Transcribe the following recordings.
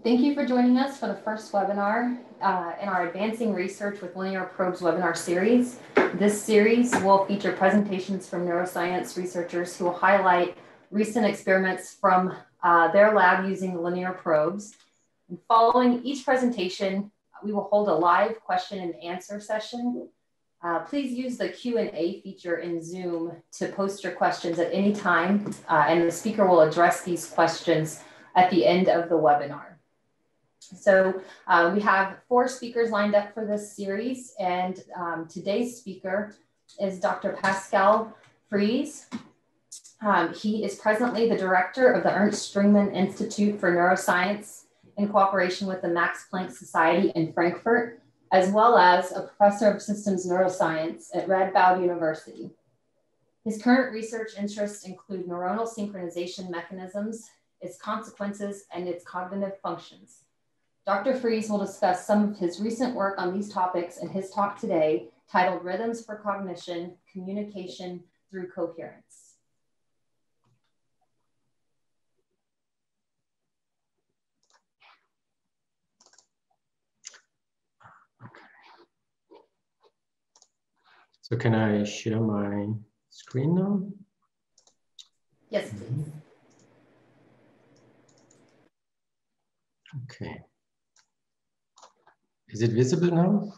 Thank you for joining us for the first webinar in our Advancing Research with Linear Probes webinar series. This series will feature presentations from neuroscience researchers who will highlight recent experiments from their lab using linear probes. And following each presentation, we will hold a live question and answer session. Please use the Q&A feature in Zoom to post your questions at any time, and the speaker will address these questions at the end of the webinar. So we have 4 speakers lined up for this series, and today's speaker is Dr. Pascal Fries. He is presently the director of the Ernst Springmann Institute for Neuroscience in cooperation with the Max Planck Society in Frankfurt, as well as a professor of systems neuroscience at Radboud University. His current research interests include neuronal synchronization mechanisms, its consequences, and its cognitive functions. Dr. Fries will discuss some of his recent work on these topics in his talk today, titled Rhythms for Cognition, Communication Through Coherence. So can I share my screen now? Yes, please. Okay. Is it visible now?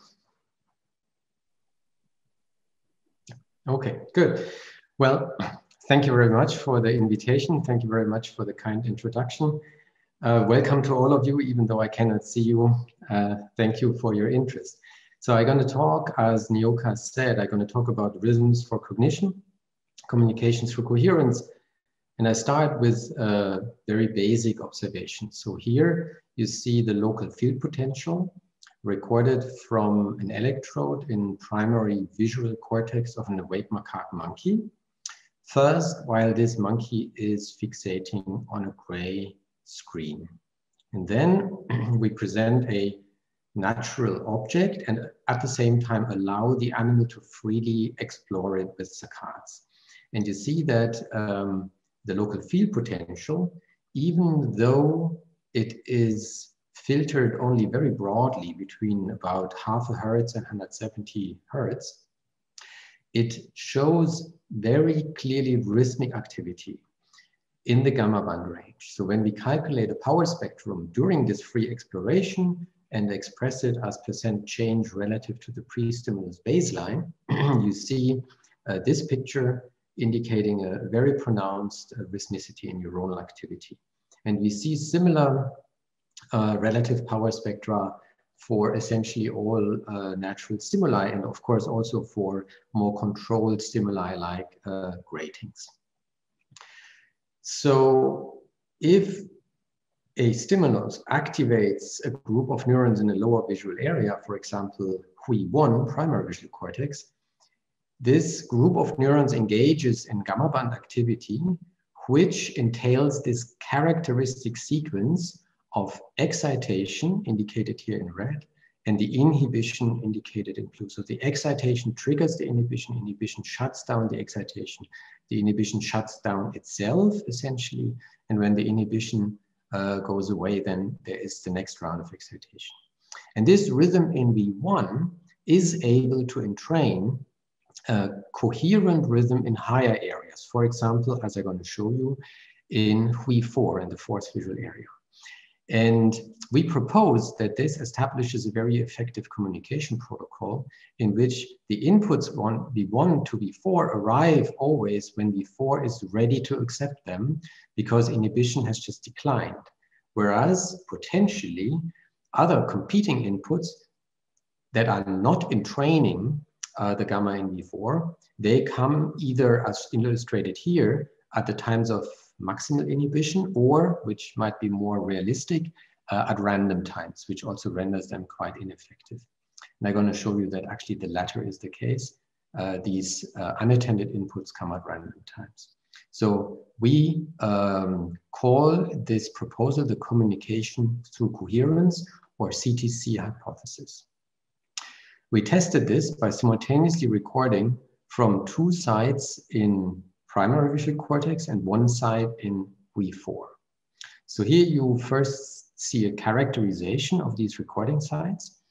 Okay, good. Well, thank you very much for the invitation. Thank you very much for the kind introduction. Welcome to all of you, even though I cannot see you. Thank you for your interest. So I'm going to talk, as Nyoka said, I'm going to talk about rhythms for cognition, communication through coherence. And I start with a very basic observation. So here you see the local field potential recorded from an electrode in primary visual cortex of an awake macaque monkey. First, while this monkey is fixating on a gray screen. And then we present a natural object and at the same time allow the animal to freely explore it with saccades. And you see that the local field potential, even though it is filtered only very broadly between about 0.5 hertz and 170 hertz, it shows very clearly rhythmic activity in the gamma band range. So when we calculate a power spectrum during this free exploration and express it as % change relative to the pre-stimulus baseline, you see this picture indicating a very pronounced rhythmicity in neuronal activity. And we see similar relative power spectra for essentially all natural stimuli, and of course also for more controlled stimuli like gratings. So if a stimulus activates a group of neurons in a lower visual area, for example, Hui1, primary visual cortex, this group of neurons engages in gamma band activity, which entails this characteristic sequence of excitation, indicated here in red, and the inhibition indicated in blue. So the excitation triggers the inhibition shuts down the excitation. The inhibition shuts down itself, essentially, and when the inhibition goes away, then there is the next round of excitation. And this rhythm in V1 is able to entrain a coherent rhythm in higher areas. For example, as I'm going to show you, in Hui4, in the 4th visual area. And we propose that this establishes a very effective communication protocol in which the inputs V1 to V4 arrive always when V4 is ready to accept them, because inhibition has just declined. Whereas potentially other competing inputs that are not entraining the gamma in V4, they come either, as illustrated here, at the times of maximal inhibition, or, which might be more realistic, at random times, which also renders them quite ineffective. And I'm going to show you that actually the latter is the case. These unattended inputs come at random times. So we call this proposal the communication through coherence, or CTC hypothesis. We tested this by simultaneously recording from 2 sites in primary visual cortex and 1 site in V4. So here you first see a characterization of these recording sites.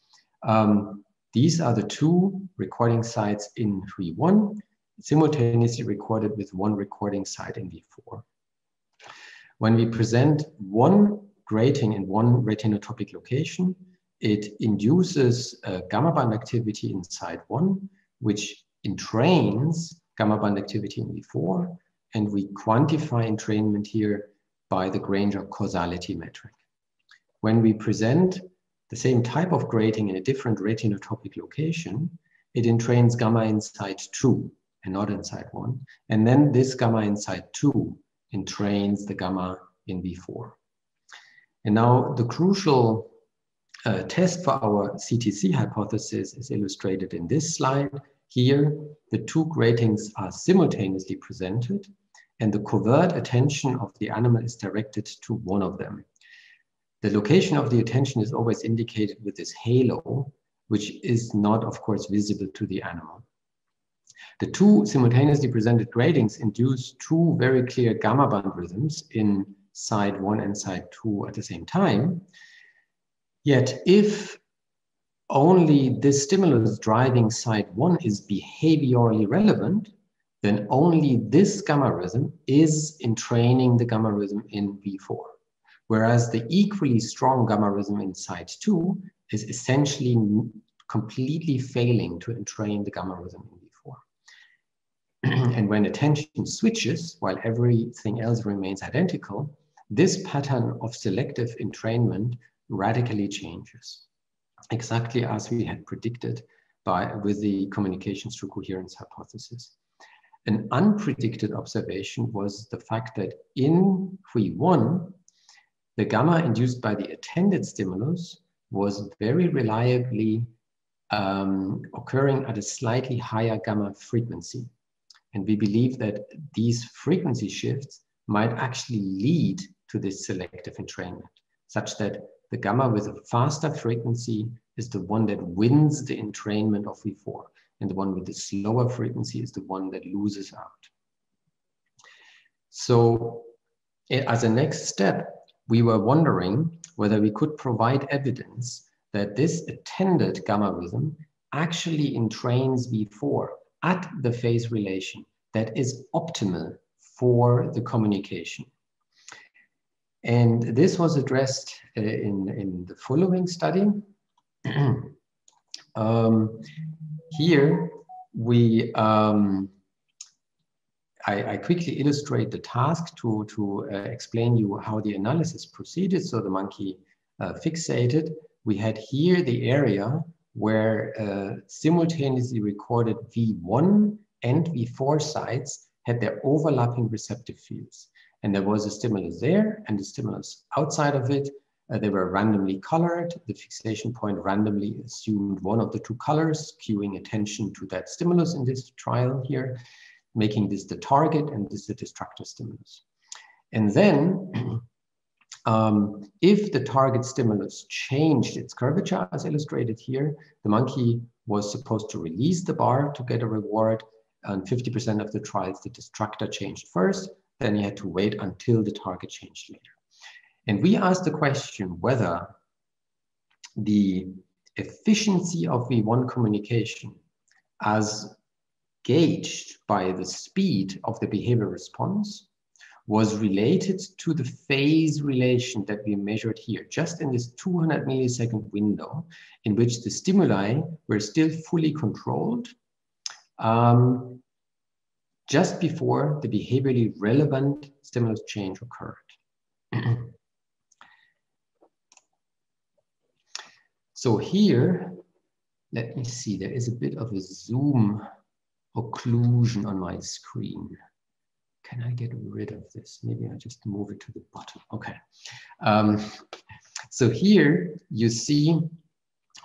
These are the two recording sites in V1, simultaneously recorded with one recording site in V4. When we present one grating in one retinotopic location, it induces gamma band activity in site 1, which entrains gamma band activity in V4, and we quantify entrainment here by the Granger causality metric. When we present the same type of grating in a different retinotopic location, it entrains gamma in site 2 and not in site 1, and then this gamma in site 2 entrains the gamma in V4. And now the crucial test for our CTC hypothesis is illustrated in this slide. Here, the two gratings are simultaneously presented, and the covert attention of the animal is directed to one of them. The location of the attention is always indicated with this halo, which is not, of course, visible to the animal. The two simultaneously presented gratings induce two very clear gamma band rhythms in side 1 and side 2 at the same time. Yet if only this stimulus driving side 1 is behaviorally relevant, then only this gamma rhythm is entraining the gamma rhythm in V4. Whereas the equally strong gamma rhythm in side 2 is essentially completely failing to entrain the gamma rhythm in V4. And when attention switches, while everything else remains identical, this pattern of selective entrainment radically changes, exactly as we had predicted with the communications through coherence hypothesis. An unpredicted observation was the fact that in V1, the gamma induced by the attended stimulus was very reliably occurring at a slightly higher gamma frequency. And we believe that these frequency shifts might actually lead to this selective entrainment, such that the gamma with a faster frequency is the one that wins the entrainment of V4, and the one with the slower frequency is the one that loses out. So as a next step, we were wondering whether we could provide evidence that this attended gamma rhythm actually entrains V4 at the phase relation that is optimal for the communication. And this was addressed in the following study. Here, I quickly illustrate the task to explain you how the analysis proceeded. So the monkey fixated. We had here the area where simultaneously recorded V1 and V4 sites had their overlapping receptive fields. And there was a stimulus there and a stimulus outside of it. They were randomly colored. The fixation point randomly assumed one of the two colors, cueing attention to that stimulus in this trial here, making this the target and this the destructor stimulus. And then if the target stimulus changed its curvature, as illustrated here, the monkey was supposed to release the bar to get a reward. And 50% of the trials, the destructor changed first. Then you had to wait until the target changed later. And we asked the question whether the efficiency of V1 communication as gauged by the speed of the behavior response was related to the phase relation that we measured here, just in this 200 millisecond window in which the stimuli were still fully controlled just before the behaviorally relevant stimulus change occurred. So here, let me see, there is a bit of a zoom occlusion on my screen. Can I get rid of this? Maybe I'll just move it to the bottom. Okay. So here you see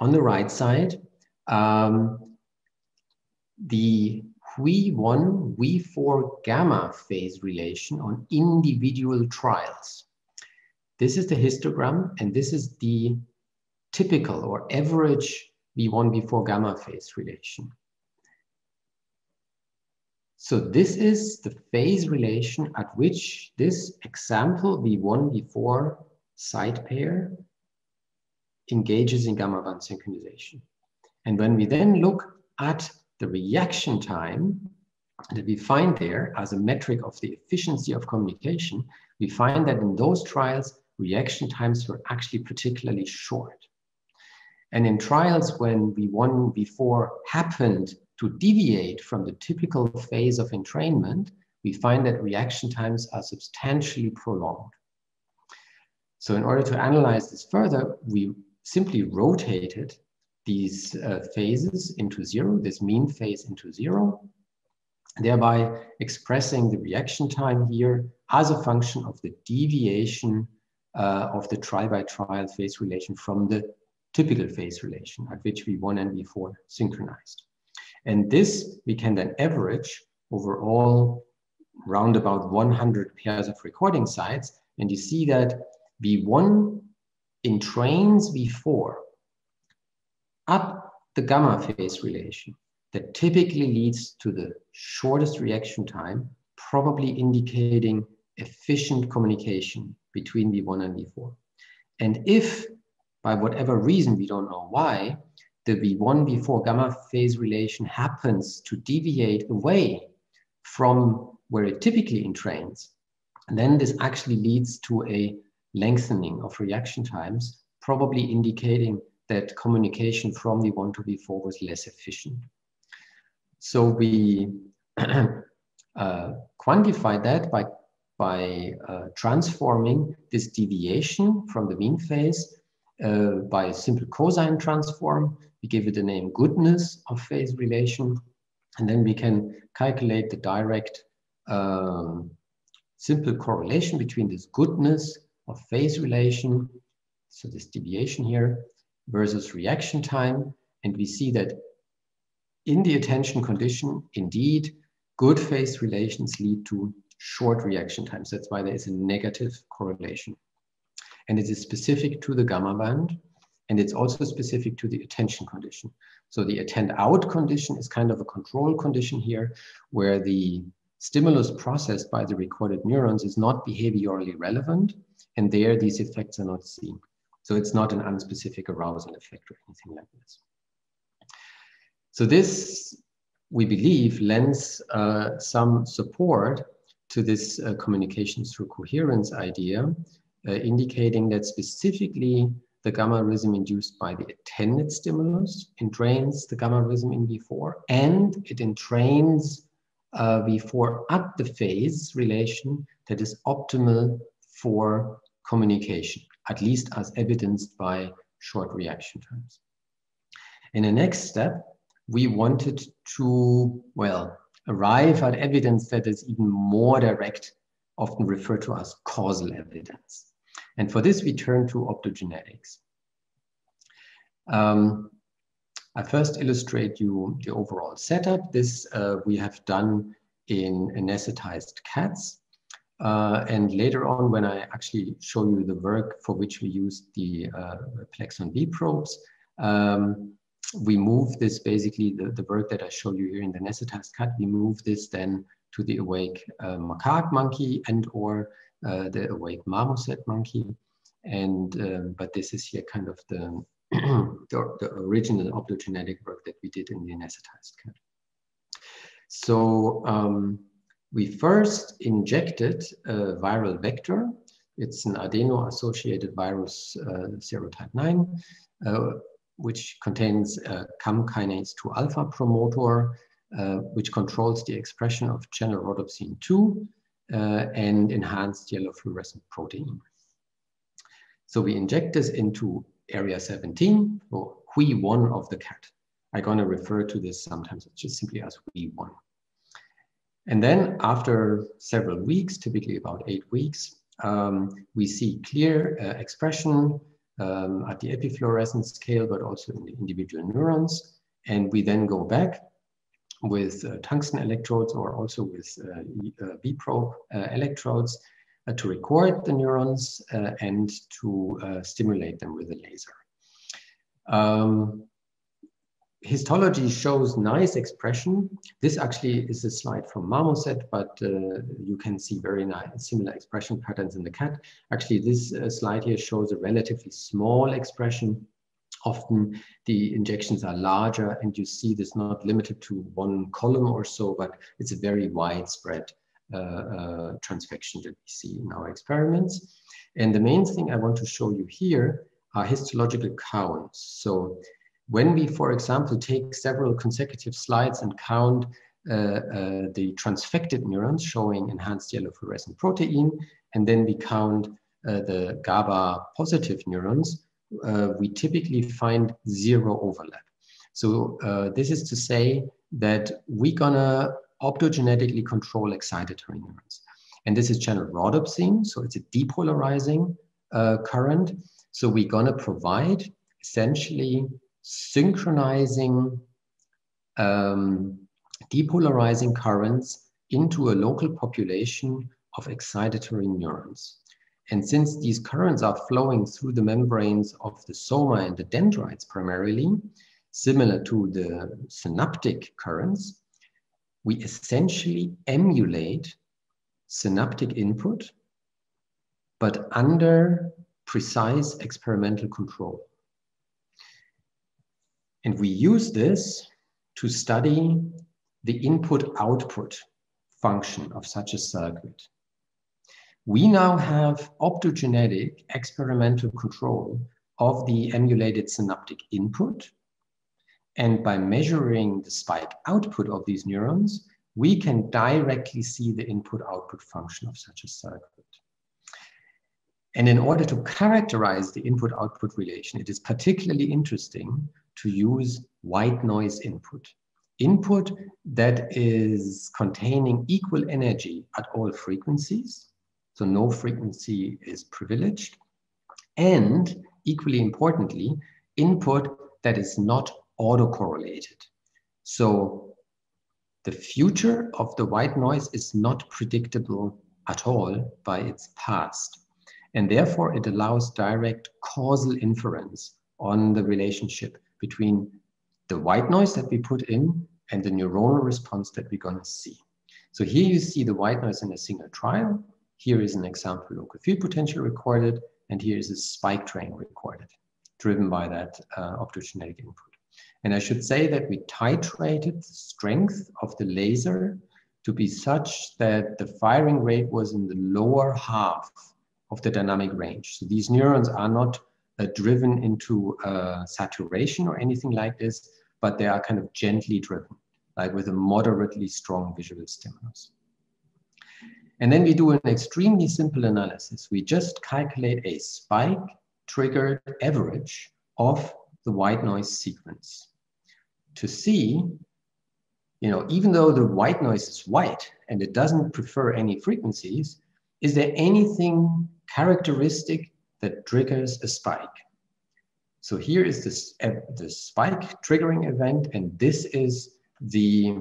on the right side, the V1, V4 gamma phase relation on individual trials. This is the histogram, and this is the typical or average V1, V4 gamma phase relation. So this is the phase relation at which this example V1, V4 side pair engages in gamma band synchronization. And when we then look at the reaction time that we find there as a metric of the efficiency of communication, we find that in those trials, reaction times were actually particularly short. And in trials when V1, V4 happened to deviate from the typical phase of entrainment, we find that reaction times are substantially prolonged. So in order to analyze this further, we simply rotated these phases into zero, this mean phase into zero, thereby expressing the reaction time here as a function of the deviation of the trial-by-trial phase relation from the typical phase relation at which V1 and V4 synchronized. And this we can then average over all round about 100 pairs of recording sites, and you see that V1 entrains V4 up the gamma phase relation that typically leads to the shortest reaction time, probably indicating efficient communication between V1 and V4. And if, by whatever reason, we don't know why, the V1, V4 gamma phase relation happens to deviate away from where it typically entrains, then this actually leads to a lengthening of reaction times, probably indicating that communication from V1 to V4 was less efficient. So we quantified that by transforming this deviation from the mean phase by a simple cosine transform. We give it the name goodness of phase relation, and then we can calculate the direct simple correlation between this goodness of phase relation, so this deviation here, versus reaction time. And we see that in the attention condition, indeed, good phase relations lead to short reaction times. That's why there is a negative correlation. And it is specific to the gamma band, and it's also specific to the attention condition. So the attend out condition is kind of a control condition here, where the stimulus processed by the recorded neurons is not behaviorally relevant, and there these effects are not seen. So it's not an unspecific arousal effect or anything like this. So this, we believe, lends some support to this communication through coherence idea, indicating that specifically the gamma rhythm induced by the attended stimulus entrains the gamma rhythm in V4, and it entrains V4 at the phase relation that is optimal for communication, at least as evidenced by short reaction times. In the next step, we wanted to, well, arrive at evidence that is even more direct, often referred to as causal evidence. And for this, we turn to optogenetics. I first illustrate you the overall setup. This we have done in anesthetized cats. And later on, when I actually show you the work for which we used the Plexon B probes, we move this basically, the work that I show you here in the anesthetized cat, we move this then to the awake macaque monkey and or the awake marmoset monkey. And but this is here kind of the, the original optogenetic work that we did in the anesthetized cat. So we first injected a viral vector. It's an adeno-associated virus serotype 9, which contains CAM kinase 2 alpha promoter, which controls the expression of channel rhodopsin 2 and enhanced yellow fluorescent protein. So we inject this into area 17, or Hui1 of the cat. I'm going to refer to this sometimes just simply as Hui1. And then after several weeks, typically about 8 weeks, we see clear expression at the epifluorescence scale, but also in the individual neurons. And we then go back with tungsten electrodes or also with B-probe electrodes to record the neurons and to stimulate them with a laser. histology shows nice expression. This actually is a slide from marmoset, but you can see very nice similar expression patterns in the cat. Actually, this slide here shows a relatively small expression. Often the injections are larger, and you see this not limited to one column or so, but it's a very widespread transfection that we see in our experiments. And the main thing I want to show you here are histological counts. So when we, for example, take several consecutive slides and count the transfected neurons showing enhanced yellow fluorescent protein, and then we count the GABA positive neurons, we typically find zero overlap. So this is to say that we're gonna optogenetically control excitatory neurons. And this is channel rhodopsin, so it's a depolarizing current. So we're gonna provide essentially synchronizing depolarizing currents into a local population of excitatory neurons. And since these currents are flowing through the membranes of the soma and the dendrites primarily, similar to the synaptic currents, we essentially emulate synaptic input, but under precise experimental control. And we use this to study the input-output function of such a circuit. We now have optogenetic experimental control of the emulated synaptic input. And by measuring the spike output of these neurons, we can directly see the input-output function of such a circuit. And in order to characterize the input-output relation, it is particularly interesting to use white noise input. Input that is containing equal energy at all frequencies. So no frequency is privileged. And equally importantly, input that is not autocorrelated. So the future of the white noise is not predictable at all by its past. And therefore it allows direct causal inference on the relationship between the white noise that we put in and the neuronal response that we're going to see. So here you see the white noise in a single trial. Here is an example local field potential recorded, and here is a spike train recorded, driven by that optogenetic input. And I should say that we titrated the strength of the laser to be such that the firing rate was in the lower half of the dynamic range. So these neurons are not driven into saturation or anything like this, but they are kind of gently driven, like with a moderately strong visual stimulus. And then we do an extremely simple analysis. We just calculate a spike-triggered average of the white noise sequence to see, even though the white noise is white and it doesn't prefer any frequencies, is there anything characteristic that triggers a spike? So here is the spike triggering event, and this is the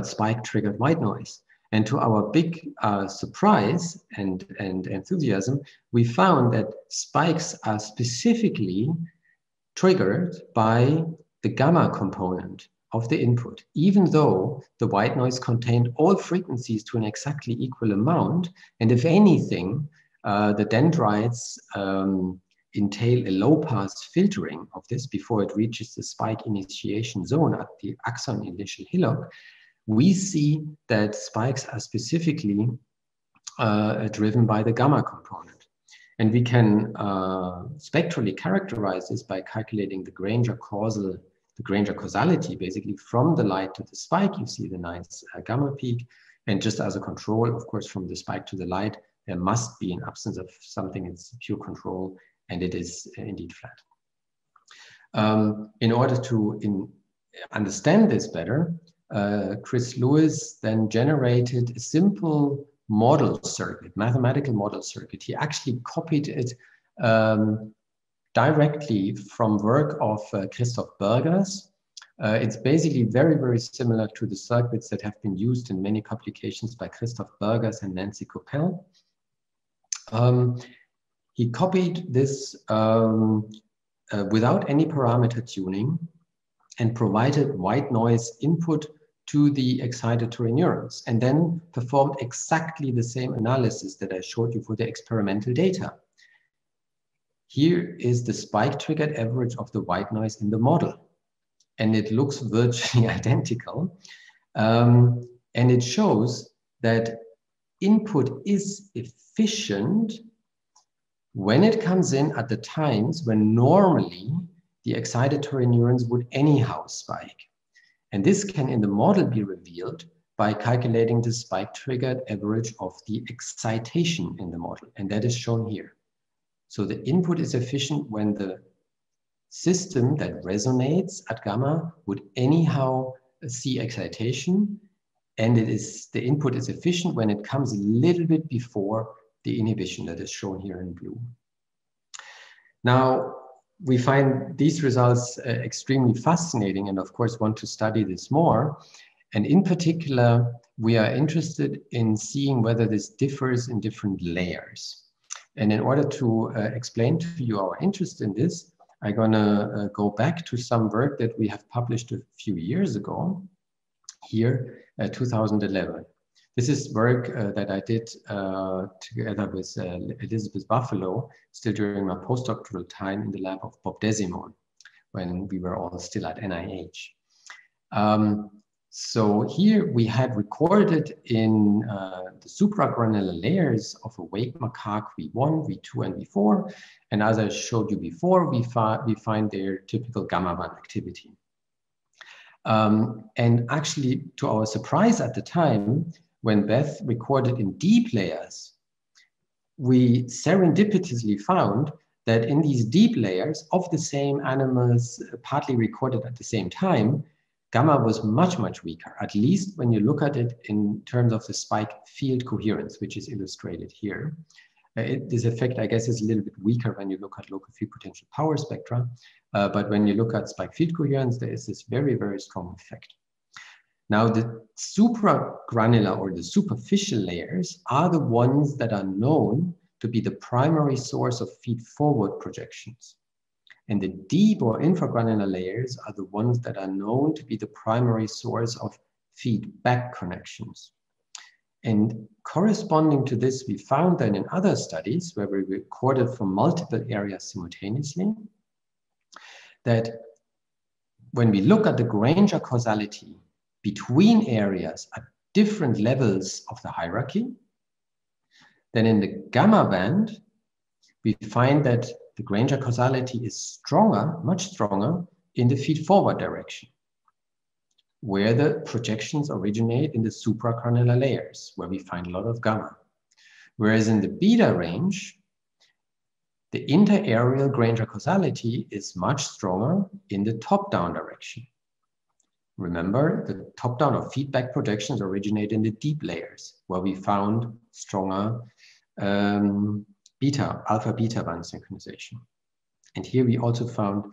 spike triggered white noise. And to our big surprise and enthusiasm, we found that spikes are specifically triggered by the gamma component of the input, even though the white noise contained all frequencies to an exactly equal amount. And if anything, the dendrites entail a low-pass filtering of this before it reaches the spike initiation zone at the axon initial hillock. We see that spikes are specifically driven by the gamma component. And we can spectrally characterize this by calculating the Granger causality, basically from the light to the spike. You see the nice gamma peak. And just as a control, of course, from the spike to the light, there must be an absence of something. It's pure control, and it is indeed flat. In order to understand this better, Chris Lewis then generated a simple model circuit, mathematical model circuit. He actually copied it directly from work of Christoph Bergers. It's basically very, very similar to the circuits that have been used in many publications by Christoph Bergers and Nancy Coppell. He copied this without any parameter tuning and provided white noise input to the excitatory neurons, and then performed exactly the same analysis that I showed you for the experimental data. Here is the spike-triggered average of the white noise in the model, and it looks virtually identical. And it shows that input is efficient when it comes in at the times when normally the excitatory neurons would anyhow spike. And this can in the model be revealed by calculating the spike-triggered average of the excitation in the model, and that is shown here. So the input is efficient when the system that resonates at gamma would anyhow see excitation, and the input is efficient when it comes a little bit before the inhibition that is shown here in blue. Now, we find these results extremely fascinating and of course want to study this more. And in particular, we are interested in seeing whether this differs in different layers. And in order to explain to you our interest in this, I'm gonna go back to some work that we have published a few years ago, here, 2011. This is work that I did together with Elizabeth Buffalo, still during my postdoctoral time in the lab of Bob Desimone, when we were all still at NIH. So here we had recorded in the supragranular layers of awake macaque V1, V2, and V4. And as I showed you before, we find their typical gamma band activity. And actually, to our surprise at the time, when Beth recorded in deep layers, we serendipitously found that in these deep layers of the same animals, partly recorded at the same time, gamma was much, much weaker, at least when you look at it in terms of the spike field coherence, which is illustrated here. This effect, I guess, is a little bit weaker when you look at local field potential power spectra. But when you look at spike field coherence, there is this very, very strong effect. Now, the supragranular or the superficial layers are the ones that are known to be the primary source of feed-forward projections. And the deep or infragranular layers are the ones that are known to be the primary source of feedback connections. And corresponding to this, we found that in other studies where we recorded from multiple areas simultaneously, that when we look at the Granger causality between areas at different levels of the hierarchy, then in the gamma band, we find that the Granger causality is stronger, much stronger, in the feed-forward direction, where the projections originate in the supragranular layers, where we find a lot of gamma. Whereas in the beta range, the interareal Granger causality is much stronger in the top-down direction. Remember, the top-down or feedback projections originate in the deep layers, where we found stronger alpha-beta band synchronization. And here we also found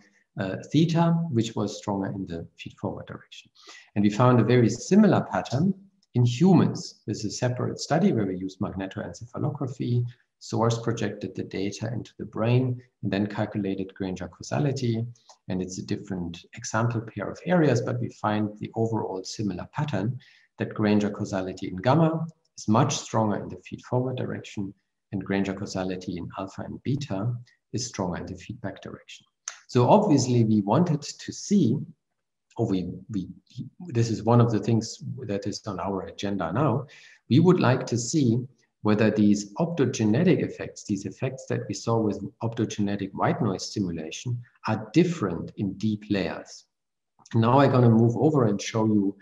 theta, which was stronger in the feed-forward direction. And we found a very similar pattern in humans. This is a separate study where we used magnetoencephalography, source projected the data into the brain, and then calculated Granger causality. And it's a different example pair of areas, but we find the overall similar pattern that Granger causality in gamma is much stronger in the feed-forward direction, and Granger causality in alpha and beta is stronger in the feedback direction. So obviously we wanted to see, or this is one of the things that is on our agenda now, we would like to see whether these optogenetic effects, these effects that we saw with optogenetic white noise stimulation, are different in deep layers. Now I'm going to move over and show you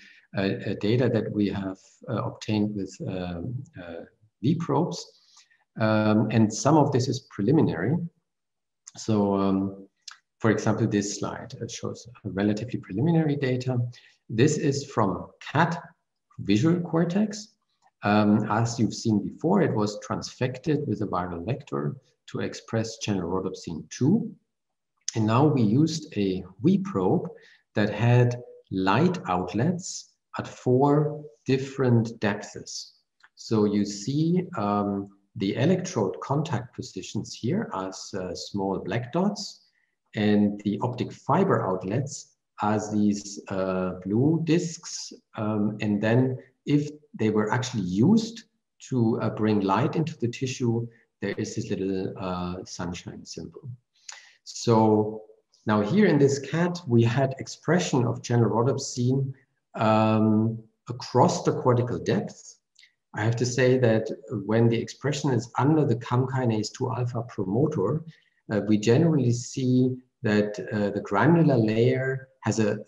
data that we have obtained with V-probes. And some of this is preliminary. So, for example, this slide shows relatively preliminary data. This is from cat visual cortex. As you've seen before, it was transfected with a viral vector to express channel rhodopsin 2. And now we used a V-probe that had light outlets at 4 different depths. So you see the electrode contact positions here as small black dots, and the optic fiber outlets as these blue discs. And then if they were actually used to bring light into the tissue, there is this little sunshine symbol. So now here in this cat, we had expression of general rhodopsin across the cortical depth. I have to say that when the expression is under the CAM kinase 2 alpha promoter, we generally see that the granular layer has a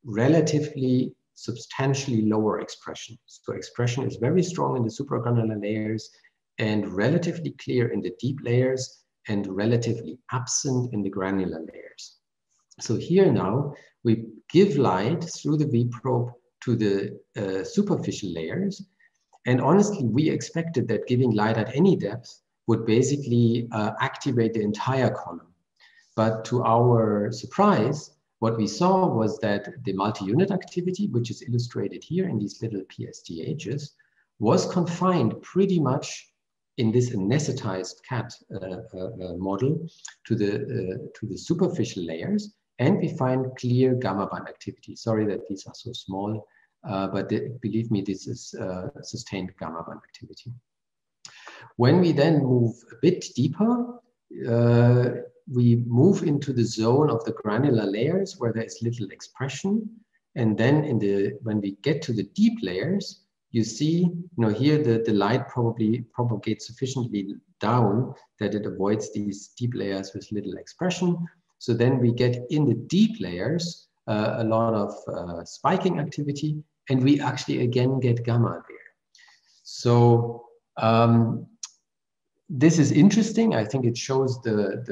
relatively substantially lower expression. So expression is very strong in the supragranular layers and relatively clear in the deep layers and relatively absent in the granular layers. So here now we give light through the V probe to the superficial layers. And honestly, we expected that giving light at any depth would basically activate the entire column. But to our surprise, what we saw was that the multi-unit activity, which is illustrated here in these little PSTHs, was confined pretty much in this anesthetized cat model to the superficial layers, and we find clear gamma band activity. Sorry that these are so small, but believe me, this is sustained gamma band activity. When we then move a bit deeper, we move into the zone of the granular layers where there is little expression. And then when we get to the deep layers, you see, here the light probably propagates sufficiently down that it avoids these deep layers with little expression. So then we get in the deep layers a lot of spiking activity, and we actually again get gamma there. So this is interesting. I think it shows that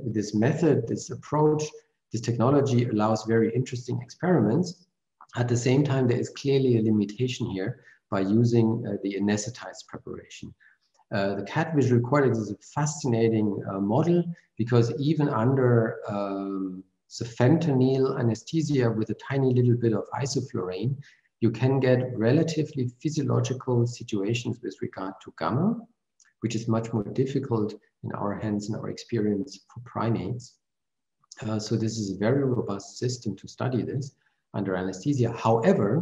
this method, this approach, this technology allows very interesting experiments. At the same time, there is clearly a limitation here by using the anesthetized preparation. The cat visual cortex is a fascinating model because even under fentanyl anesthesia with a tiny little bit of isoflurane, you can get relatively physiological situations with regard to gamma, which is much more difficult in our hands and our experience for primates. So this is a very robust system to study this under anesthesia. However,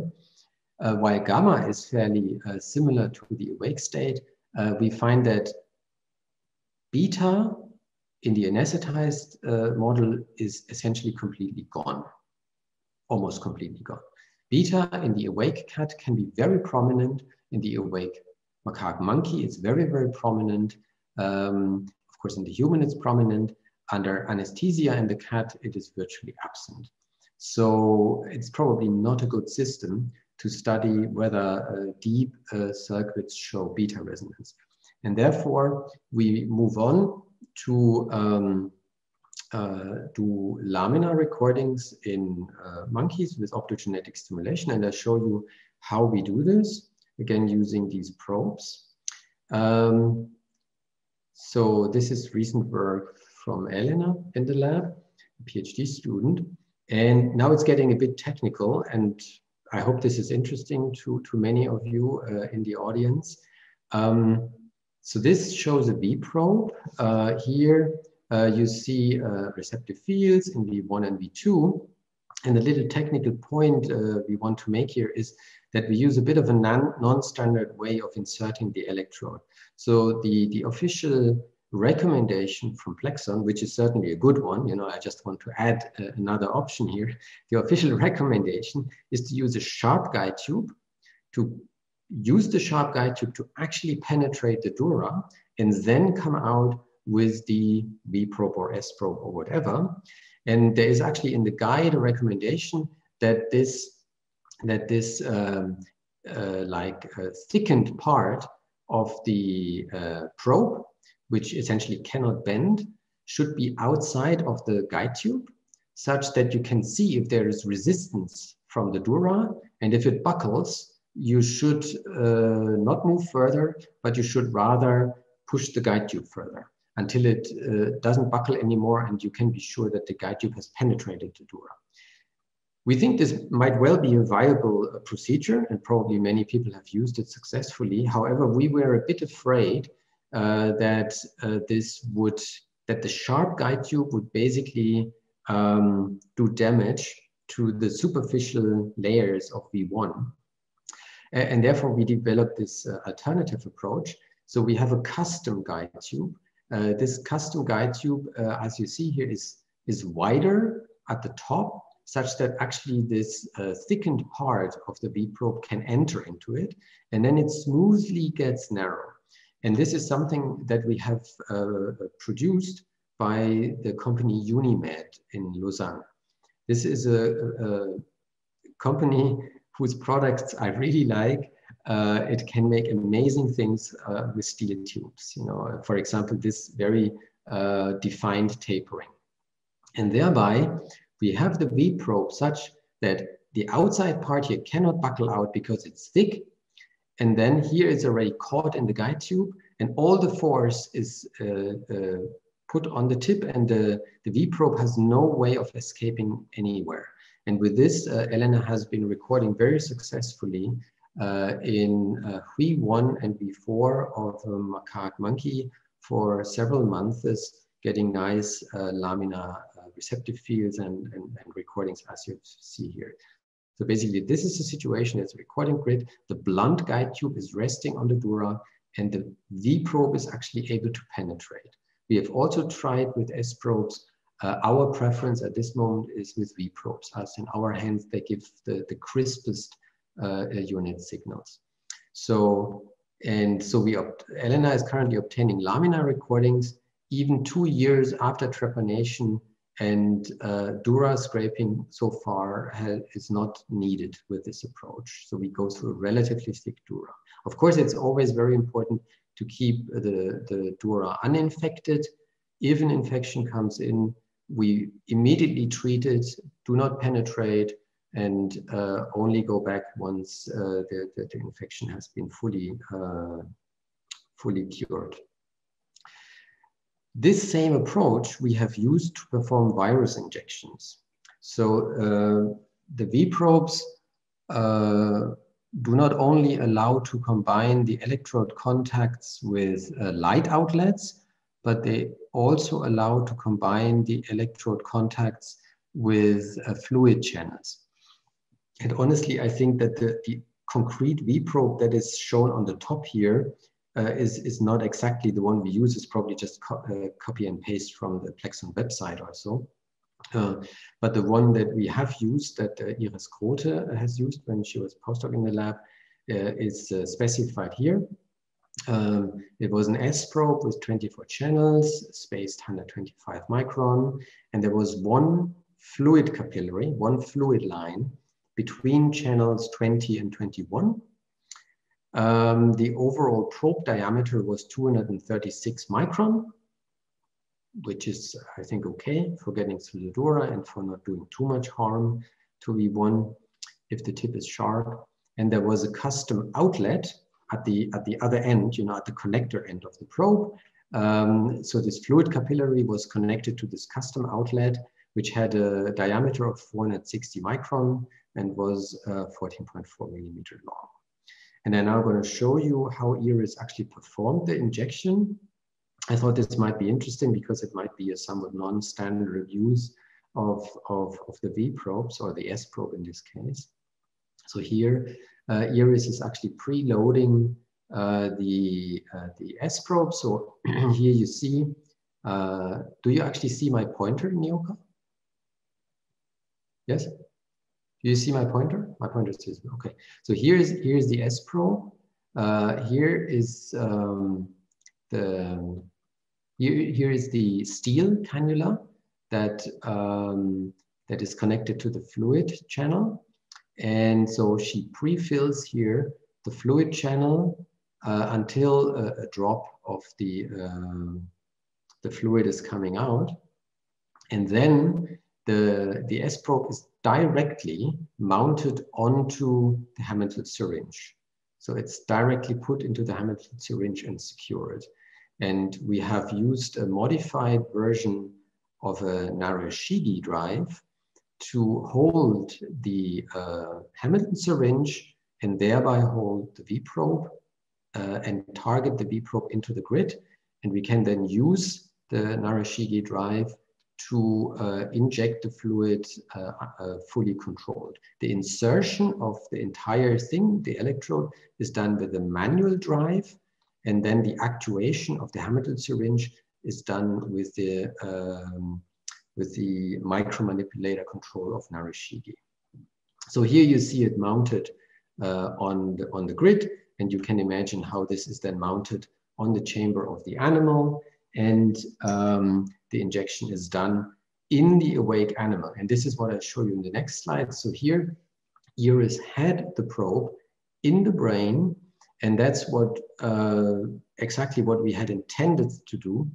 while gamma is fairly similar to the awake state, we find that beta in the anesthetized model is essentially completely gone, almost completely gone. Beta in the awake cat can be very prominent. In the awake macaque monkey, it's very, very prominent. Of course, in the human, it's prominent. Under anesthesia in the cat, it is virtually absent. So it's probably not a good system to study whether deep circuits show beta resonance. And therefore, we move on to do laminar recordings in monkeys with optogenetic stimulation. And I show you how we do this, again, using these probes. So this is recent work from Elena in the lab, a PhD student. And now it's getting a bit technical, and I hope this is interesting to many of you in the audience. So this shows a V probe. Here you see receptive fields in V1 and V2. And the little technical point we want to make here is that we use a bit of a non-standard way of inserting the electrode. So the official recommendation from Plexon, which is certainly a good one, I just want to add another option here. The official recommendation is to use a sharp guide tube, to use the sharp guide tube to actually penetrate the dura and then come out with the V probe or S probe or whatever. And there is actually in the guide a recommendation that this thickened part of the probe, which essentially cannot bend, should be outside of the guide tube, such that you can see if there is resistance from the dura. And if it buckles, you should not move further, but you should rather push the guide tube further until it doesn't buckle anymore and you can be sure that the guide tube has penetrated the dura. We think this might well be a viable procedure, and probably many people have used it successfully. However, we were a bit afraid that the sharp guide tube would basically do damage to the superficial layers of V1. And therefore, we developed this alternative approach. So we have a custom guide tube. This custom guide tube, as you see here, is wider at the top, such that actually this thickened part of the V-probe can enter into it, and then it smoothly gets narrow. And this is something that we have produced by the company Unimed in Lausanne. This is a company whose products I really like. It can make amazing things with steel tubes. You know, for example, this very defined tapering. And thereby, we have the V-probe such that the outside part here cannot buckle out because it's thick. And then here it's already caught in the guide tube, and all the force is put on the tip, and the V-probe has no way of escaping anywhere. And with this, Elena has been recording very successfully in V1 and V4 of a macaque monkey for several months, getting nice laminar receptive fields and recordings, as you see here. So basically, this is the situation. It's a recording grid. The blunt guide tube is resting on the dura, and the V-probe is actually able to penetrate. We have also tried with S-probes. Our preference at this moment is with V-probes, as in our hands, they give the crispest unit signals. So Elena is currently obtaining laminar recordings even 2 years after trepanation, and dura scraping so far is not needed with this approach. So we go through a relatively thick dura. Of course, it's always very important to keep the dura uninfected. If an infection comes in, we immediately treat it, do not penetrate, and only go back once the infection has been fully cured. This same approach we have used to perform virus injections. So the V-probes do not only allow to combine the electrode contacts with light outlets, but they also allow to combine the electrode contacts with fluid channels. And honestly, I think that the concrete V-probe that is shown on the top here is not exactly the one we use. It's probably just copy and paste from the Plexon website or so. But the one that we have used, that Iris Grote has used when she was postdoc in the lab, is specified here. It was an S-probe with 24 channels, spaced 125 micron, and there was one fluid capillary, one fluid line between channels 20 and 21. The overall probe diameter was 236 micron, which is, I think, okay for getting through the dura and for not doing too much harm to V1 if the tip is sharp. And there was a custom outlet at the other end, you know, at the connector end of the probe. So this fluid capillary was connected to this custom outlet, which had a diameter of 460 micron and was 14.4 millimeter long. And I'm now going to show you how Iris actually performed the injection. I thought this might be interesting because it might be a somewhat non-standard use of the V-probes, or the S-probe in this case. So here, Iris is actually preloading the S-probe. So here you see, do you actually see my pointer, Nyoka? Yes? Do you see my pointer? My pointer says, okay. So here's the S-probe. Here is here is the steel cannula that that is connected to the fluid channel, and so she pre-fills here the fluid channel until a drop of the fluid is coming out, and then the S-probe is directly mounted onto the Hamilton syringe. So it's directly put into the Hamilton syringe and secured. And we have used a modified version of a Narashigi drive to hold the Hamilton syringe and thereby hold the V-probe and target the V-probe into the grid. And we can then use the Narashigi drive to inject the fluid fully controlled. The insertion of the entire thing, the electrode, is done with a manual drive, and then the actuation of the Hamilton syringe is done with the micromanipulator control of Narishigi. So here you see it mounted on the grid, and you can imagine how this is then mounted on the chamber of the animal, and the injection is done in the awake animal. And this is what I'll show you in the next slide. So here, Iris had the probe in the brain, and that's what exactly what we had intended to do.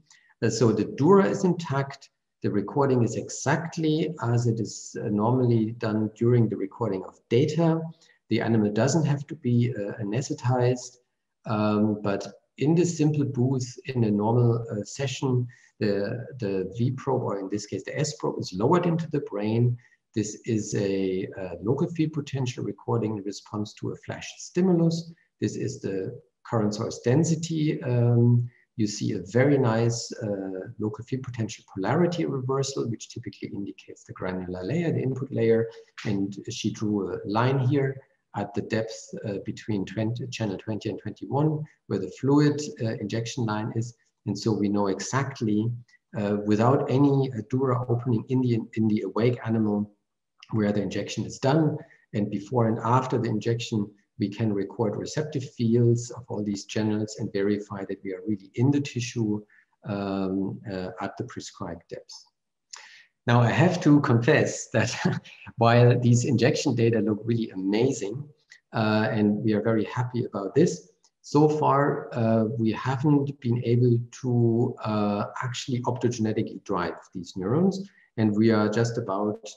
So the dura is intact. The recording is exactly as it is normally done during the recording of data. The animal doesn't have to be anesthetized, but in this simple booth in a normal session, the V probe, or in this case the S probe, is lowered into the brain. This is a local field potential recording in response to a flash stimulus. This is the current source density. You see a very nice local field potential polarity reversal, which typically indicates the granular layer, the input layer. And she drew a line here at the depth between channel 20 and 21, where the fluid injection line is. And so we know exactly, without any dura opening in the awake animal, where the injection is done. And before and after the injection, we can record receptive fields of all these channels and verify that we are really in the tissue at the prescribed depth. Now, I have to confess that while these injection data look really amazing, and we are very happy about this, so far we haven't been able to actually optogenetically drive these neurons. And we are just about,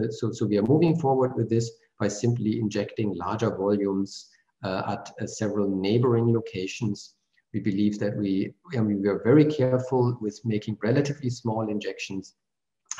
so we are moving forward with this by simply injecting larger volumes at several neighboring locations. We believe that we are very careful with making relatively small injections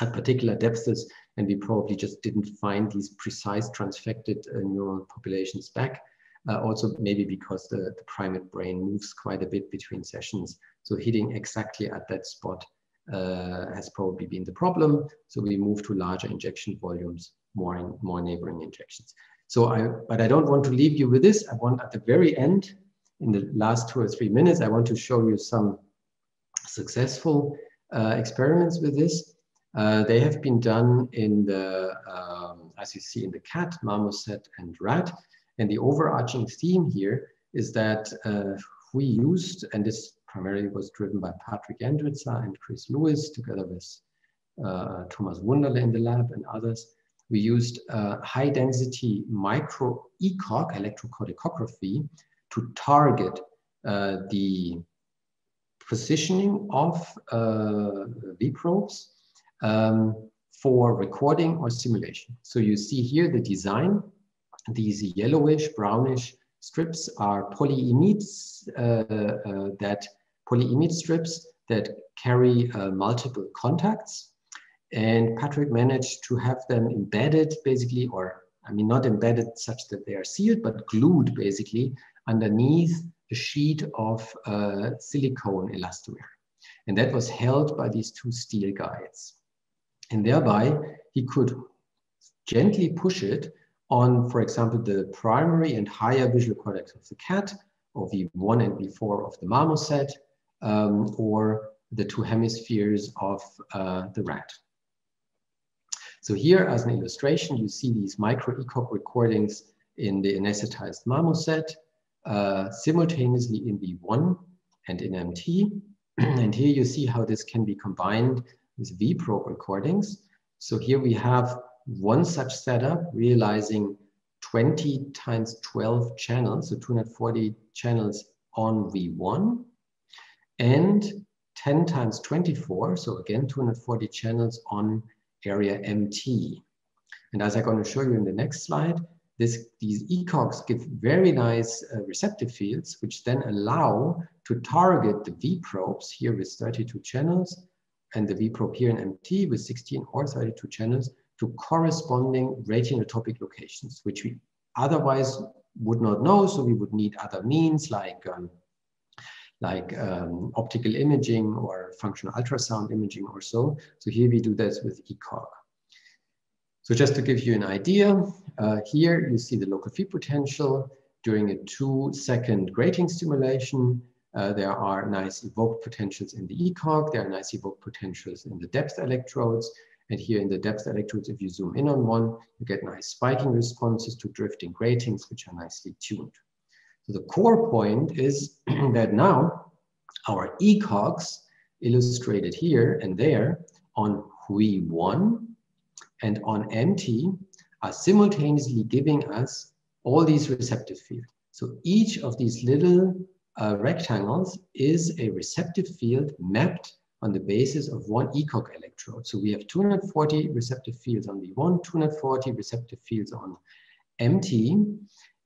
at particular depths, and we probably just didn't find these precise transfected neural populations back. Also maybe because the primate brain moves quite a bit between sessions. So hitting exactly at that spot has probably been the problem. So we move to larger injection volumes, more neighboring injections. So but I don't want to leave you with this. I want at the very end, in the last 2 or 3 minutes, I want to show you some successful experiments with this. They have been done in the, as you see in the cat, marmoset, and rat. And the overarching theme here is that we used, and this primarily was driven by Patrick Andritza and Chris Lewis, together with Thomas Wunderle in the lab and others. We used high-density micro-ECOG, electrocorticography, to target the positioning of V probes for recording or simulation. So you see here the design. These yellowish, brownish strips are polyimide strips that carry multiple contacts. And Patrick managed to have them embedded basically, or I mean, not embedded such that they are sealed, but glued basically underneath the sheet of silicone elastomer. And that was held by these 2 steel guides. And thereby he could gently push it on, for example, the primary and higher visual cortex of the cat, or V1 and V4 of the marmoset, or the 2 hemispheres of the rat. So here, as an illustration, you see these micro-ECOG recordings in the anesthetized marmoset, simultaneously in V1 and in MT. And here you see how this can be combined with V-probe recordings. So here we have one such setup realizing 20 times 12 channels, so 240 channels on V1, and 10 times 24, so again 240 channels on area MT. And as I'm going to show you in the next slide, these ECOGs give very nice receptive fields, which then allow to target the V probes here with 32 channels, and the V probe here in MT with 16 or 32 channels, to corresponding retinotopic locations, which we otherwise would not know. So we would need other means like like optical imaging or functional ultrasound imaging or so. So here we do this with ECOG. So just to give you an idea, here you see the local field potential during a 2-second grating stimulation. There are nice evoked potentials in the ECOG. There are nice evoked potentials in the depth electrodes. And here in the depth electrodes, if you zoom in on one, you get nice spiking responses to drifting gratings, which are nicely tuned. So the core point is that now our ECOGs illustrated here and there on Hui1 and on MT are simultaneously giving us all these receptive fields. So each of these little rectangles is a receptive field mapped on the basis of one ECOG electrode. So we have 240 receptive fields on V1, 240 receptive fields on MT,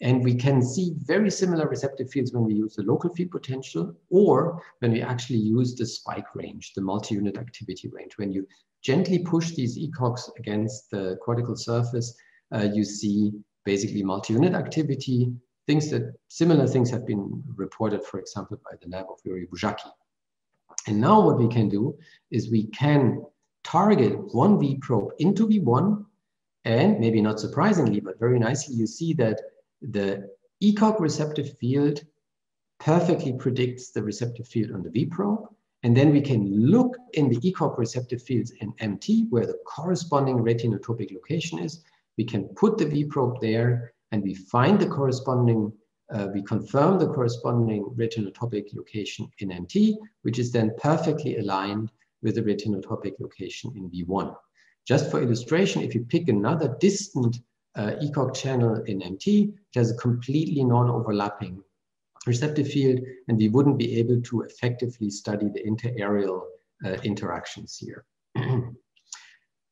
and we can see very similar receptive fields when we use the local field potential or when we actually use the spike range, the multi-unit activity range. When you gently push these ECOGs against the cortical surface, you see basically multi-unit activity, similar things have been reported, for example, by the lab of Yuri Buzhaki. And now what we can do is we can target one V probe into V1, and maybe not surprisingly, but very nicely, you see that the ECOG receptive field perfectly predicts the receptive field on the V probe. And then we can look in the ECOG receptive fields in MT, where the corresponding retinotopic location is. We can put the V probe there, and we find the corresponding, we confirm the corresponding retinotopic location in MT, which is then perfectly aligned with the retinotopic location in V1. Just for illustration, if you pick another distant ECOG channel in MT, it has a completely non-overlapping receptive field, and we wouldn't be able to effectively study the interareal interactions here.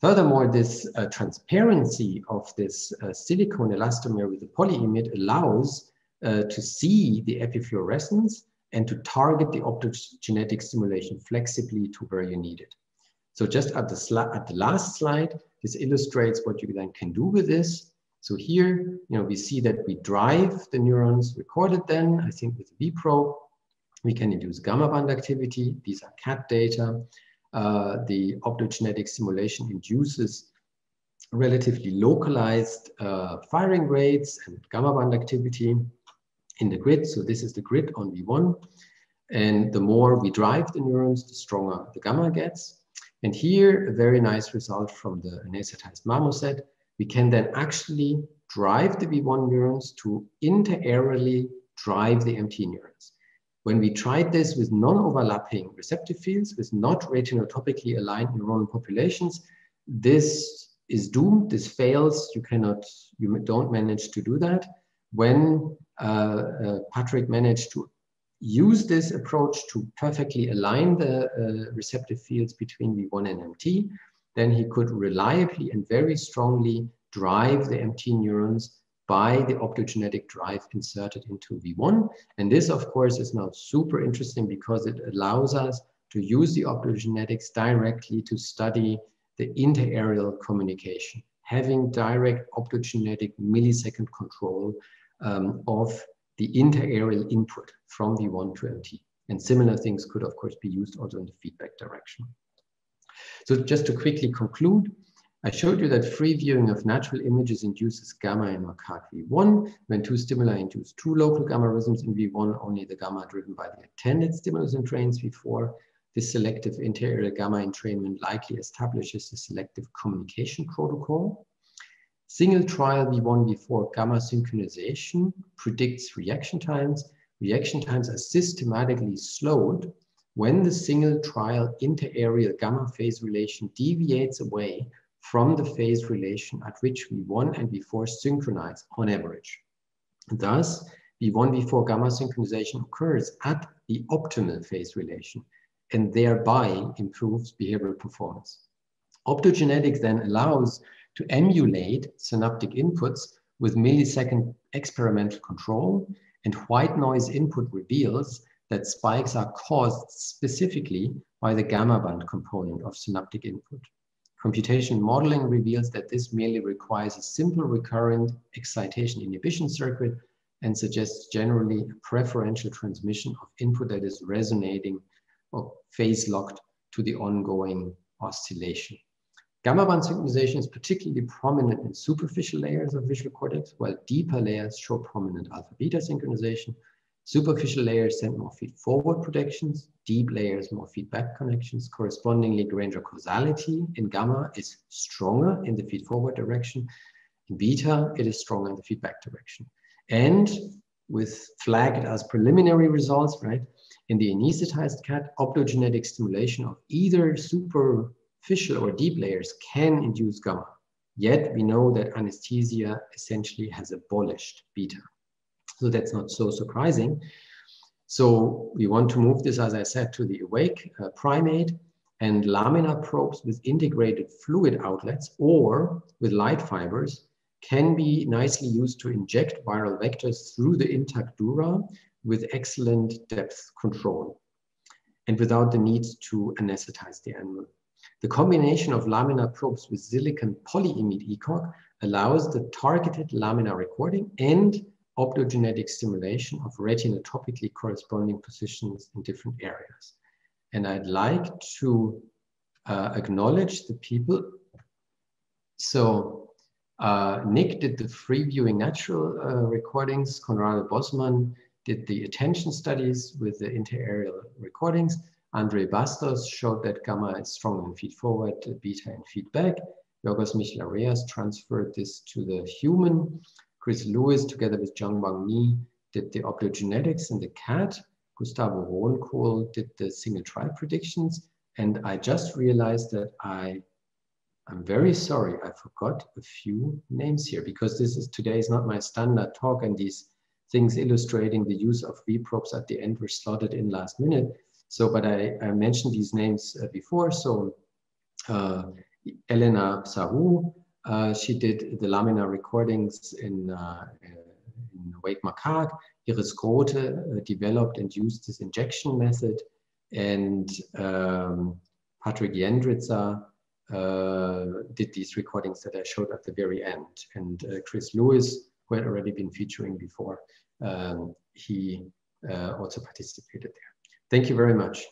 Furthermore, this transparency of this silicone elastomer with the polyimide allows to see the epifluorescence and to target the optogenetic stimulation flexibly to where you need it. So just at the last slide, this illustrates what you then can do with this. So here, we see that we drive the neurons recorded then, I think with the V probe. We can induce gamma band activity. These are CAT data. The optogenetic stimulation induces relatively localized firing rates and gamma band activity in the grid. So this is the grid on V1. And the more we drive the neurons, the stronger the gamma gets. And here, a very nice result from the anesthetized marmoset. We can then actually drive the V1 neurons to interareally drive the MT neurons. When we tried this with non-overlapping receptive fields, with not retinotopically aligned neuronal populations, this is doomed, this fails, you don't manage to do that. When Patrick managed to use this approach to perfectly align the receptive fields between V1 and MT, then he could reliably and very strongly drive the MT neurons by the optogenetic drive inserted into V1. And this, of course, is now super interesting because it allows us to use the optogenetics directly to study the interareal communication, having direct optogenetic millisecond control of the interareal input from V1 to MT. And similar things could, of course, be used also in the feedback direction. So just to quickly conclude, I showed you that free viewing of natural images induces gamma in macaque V1. When two stimuli induce two local gamma rhythms in V1, only the gamma driven by the attended stimulus entrains V4. This selective interareal gamma entrainment likely establishes a selective communication protocol. Single trial V1, V4 gamma synchronization predicts reaction times. Reaction times are systematically slowed when the single trial interareal gamma phase relation deviates away from the phase relation at which V1 and V4 synchronize on average. Thus, V1, V4 gamma synchronization occurs at the optimal phase relation and thereby improves behavioral performance. Optogenetics then allows to emulate synaptic inputs with millisecond experimental control, and white noise input reveals that spikes are caused specifically by the gamma band component of synaptic input. Computation modeling reveals that this merely requires a simple recurrent excitation inhibition circuit and suggests generally a preferential transmission of input that is resonating or phase locked to the ongoing oscillation. Gamma band synchronization is particularly prominent in superficial layers of visual cortex, while deeper layers show prominent alpha-beta synchronization. Superficial layers send more feed-forward projections, deep layers more feedback connections. Correspondingly, Granger causality in gamma is stronger in the feed-forward direction. In beta, it is stronger in the feedback direction. And with flagged as preliminary results, right, in the anesthetized cat, optogenetic stimulation of either superficial or deep layers can induce gamma. Yet we know that anesthesia essentially has abolished beta. So that's not so surprising. So we want to move this, as I said, to the awake primate, and laminar probes with integrated fluid outlets or with light fibers can be nicely used to inject viral vectors through the intact dura with excellent depth control and without the need to anesthetize the animal. The combination of laminar probes with silicon polyimide ECOG allows the targeted laminar recording and optogenetic stimulation of retinotopically corresponding positions in different areas. And I'd like to acknowledge the people. So Nick did the free viewing natural recordings. Conrado Bosman did the attention studies with the interareal recordings. Andre Bastos showed that gamma is strong in feed forward, beta in feedback. Yorgos Michelareas transferred this to the human. Chris Lewis, together with Zhang-Wang Ni, did the optogenetics in the cat. Gustavo Rohnkohl did the single trial predictions. And I just realized that I'm very sorry, I forgot a few names here, because today is not my standard talk, and these things illustrating the use of V-probes at the end were slotted in last minute. So, but I mentioned these names before. So Elena Psarou, she did the laminar recordings in Wake Macaque. Iris Grote developed and used this injection method. And Patrick Jendritzer did these recordings that I showed at the very end. And Chris Lewis, who had already been featuring before, he also participated there. Thank you very much.